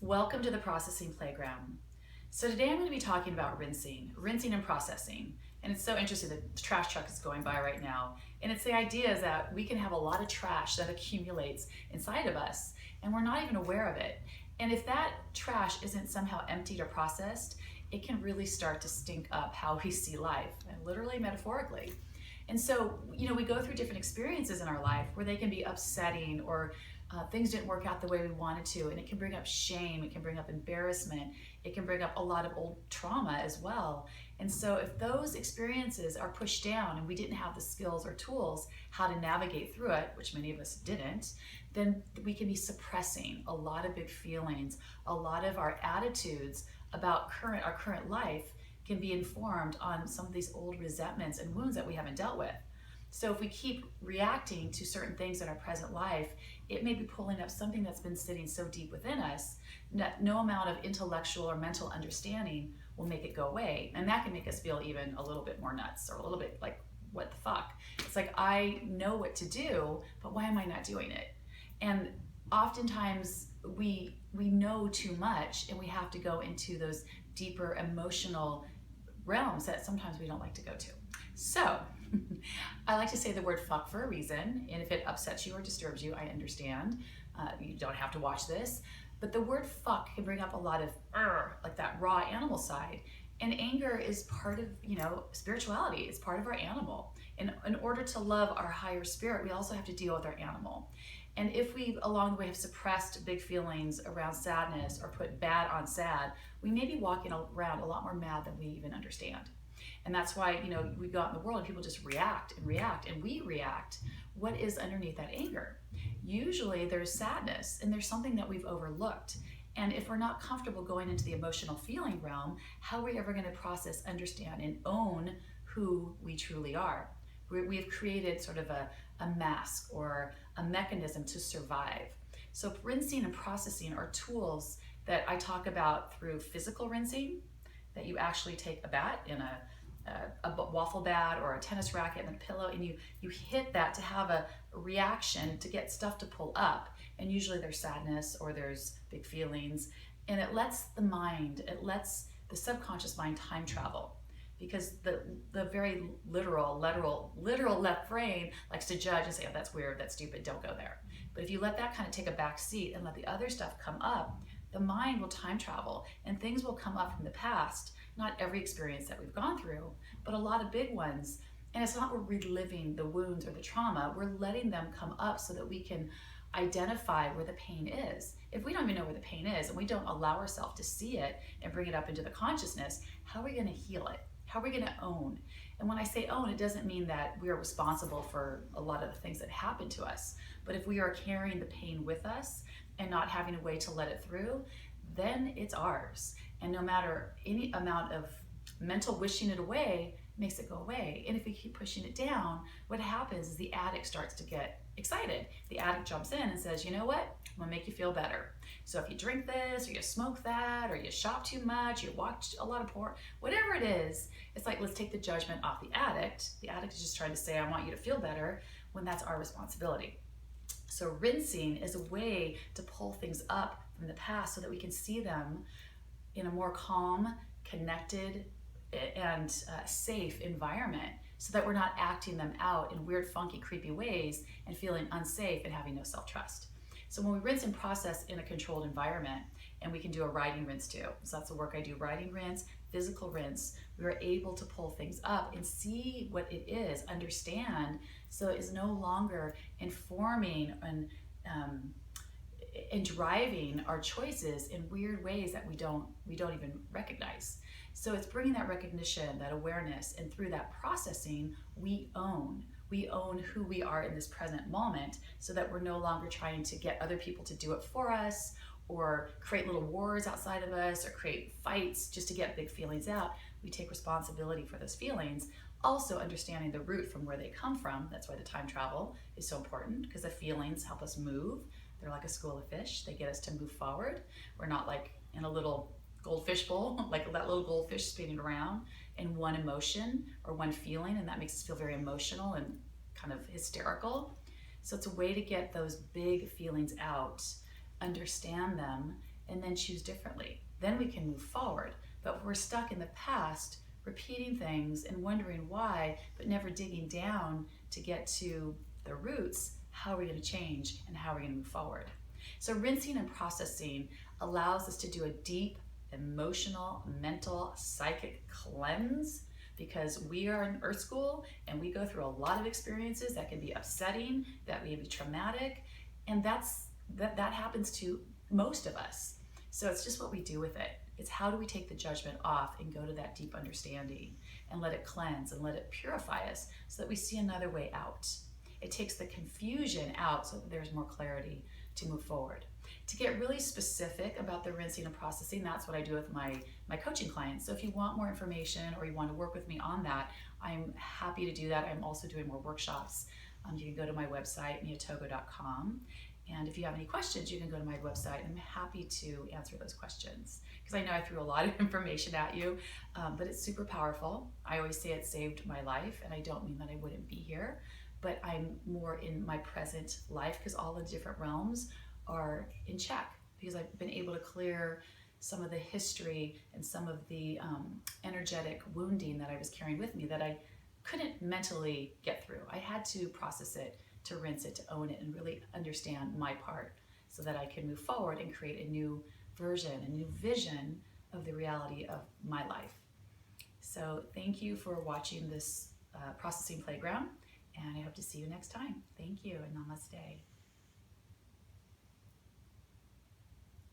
Welcome to the Processing Playground. So today I'm going to be talking about rinsing and processing. And it's so interesting that the trash truck is going by right now. And it's the idea is that we can have a lot of trash that accumulates inside of us and we're not even aware of it. And if that trash isn't somehow emptied or processed, it can really start to stink up how we see life, and literally metaphorically. And so, we go through different experiences in our life where they can be upsetting or things didn't work out the way we wanted to, and it can bring up shame, it can bring up embarrassment, it can bring up a lot of old trauma as well. And so if those experiences are pushed down and we didn't have the skills or tools how to navigate through it, which many of us didn't, then we can be suppressing a lot of big feelings, a lot of our attitudes about our current life can be informed on some of these old resentments and wounds that we haven't dealt with. So if we keep reacting to certain things in our present life, it may be pulling up something that's been sitting so deep within us that no amount of intellectual or mental understanding will make it go away. And that can make us feel even a little bit more nuts or a little bit like, what the fuck? It's like, I know what to do, but why am I not doing it? And oftentimes we know too much and we have to go into those deeper emotional realms that sometimes we don't like to go to. So I like to say the word fuck for a reason, and if it upsets you or disturbs you, I understand. You don't have to watch this, but the word fuck can bring up a lot of like that raw animal side, and anger is part of spirituality. It's part of our animal. And in order to love our higher spirit, we also have to deal with our animal. And if we along the way have suppressed big feelings around sadness or put bad on sad, we may be walking around a lot more mad than we even understand. And that's why, we go out in the world and people just react, and we react. What is underneath that anger? Usually there's sadness and there's something that we've overlooked. And if we're not comfortable going into the emotional feeling realm, how are we ever going to process, understand, and own who we truly are? We have created sort of a mask or a mechanism to survive. So rinsing and processing are tools that I talk about through physical rinsing, that you actually take a bat in a waffle bat or a tennis racket and a pillow, and you hit that to have a reaction to get stuff to pull up. And usually there's sadness or there's big feelings, and it lets the subconscious mind time travel. Because the very literal left brain likes to judge and say, oh, that's weird, that's stupid, don't go there. But if you let that kind of take a back seat and let the other stuff come up, the mind will time travel and things will come up from the past. Not every experience that we've gone through, but a lot of big ones. And it's not we're reliving the wounds or the trauma, we're letting them come up so that we can identify where the pain is. If we don't even know where the pain is and we don't allow ourselves to see it and bring it up into the consciousness, how are we going to heal it? How are we going to own? And when I say own, it doesn't mean that we are responsible for a lot of the things that happen to us. But if we are carrying the pain with us and not having a way to let it through, then it's ours. And no matter any amount of mental wishing it away makes it go away. And if we keep pushing it down, what happens is the addict starts to get excited. The addict jumps in and says, you know what? I'm gonna make you feel better. So if you drink this, or you smoke that, or you shop too much, you watch a lot of porn, whatever it is, it's like, let's take the judgment off the addict. The addict is just trying to say, I want you to feel better, when that's our responsibility. So rinsing is a way to pull things up from the past so that we can see them in a more calm, connected, and safe environment, so that we're not acting them out in weird, funky, creepy ways and feeling unsafe and having no self-trust. So when we rinse and process in a controlled environment, and we can do a riding rinse too. So that's the work I do, riding rinse, physical rinse. We are able to pull things up and see what it is, understand, so it is no longer informing and driving our choices in weird ways that we don't even recognize. So it's bringing that recognition, that awareness, and through that processing, we own who we are in this present moment, so that we're no longer trying to get other people to do it for us, or create little wars outside of us, or create fights just to get big feelings out. We take responsibility for those feelings, also understanding the root from where they come from. That's why the time travel is so important, because the feelings help us move. They're like a school of fish. They get us to move forward. We're not like in a little goldfish bowl, like that little goldfish spinning around in one emotion or one feeling, and that makes us feel very emotional and kind of hysterical. So it's a way to get those big feelings out, understand them, and then choose differently. Then we can move forward. But if we're stuck in the past, repeating things and wondering why, but never digging down to get to the roots, how are we going to change and how are we going to move forward? So rinsing and processing allows us to do a deep emotional, mental, psychic cleanse, because we are in Earth School and we go through a lot of experiences that can be upsetting, that may be traumatic, and that happens to most of us. So it's just what we do with it. It's how do we take the judgment off and go to that deep understanding and let it cleanse and let it purify us so that we see another way out. It takes the confusion out so that there's more clarity to move forward. To get really specific about the rinsing and processing, that's what I do with my coaching clients. So if you want more information or you want to work with me on that, I'm happy to do that. I'm also doing more workshops. You can go to my website, miatogo.com. And if you have any questions, you can go to my website. I'm happy to answer those questions, because I know I threw a lot of information at you, but it's super powerful. I always say it saved my life, and I don't mean that I wouldn't be here, but I'm more in my present life because all the different realms are in check, because I've been able to clear some of the history and some of the energetic wounding that I was carrying with me that I couldn't mentally get through. I had to process it, to rinse it, to own it, and really understand my part so that I can move forward and create a new version, a new vision of the reality of my life. So thank you for watching this processing playground, and I hope to see you next time. Thank you, and namaste.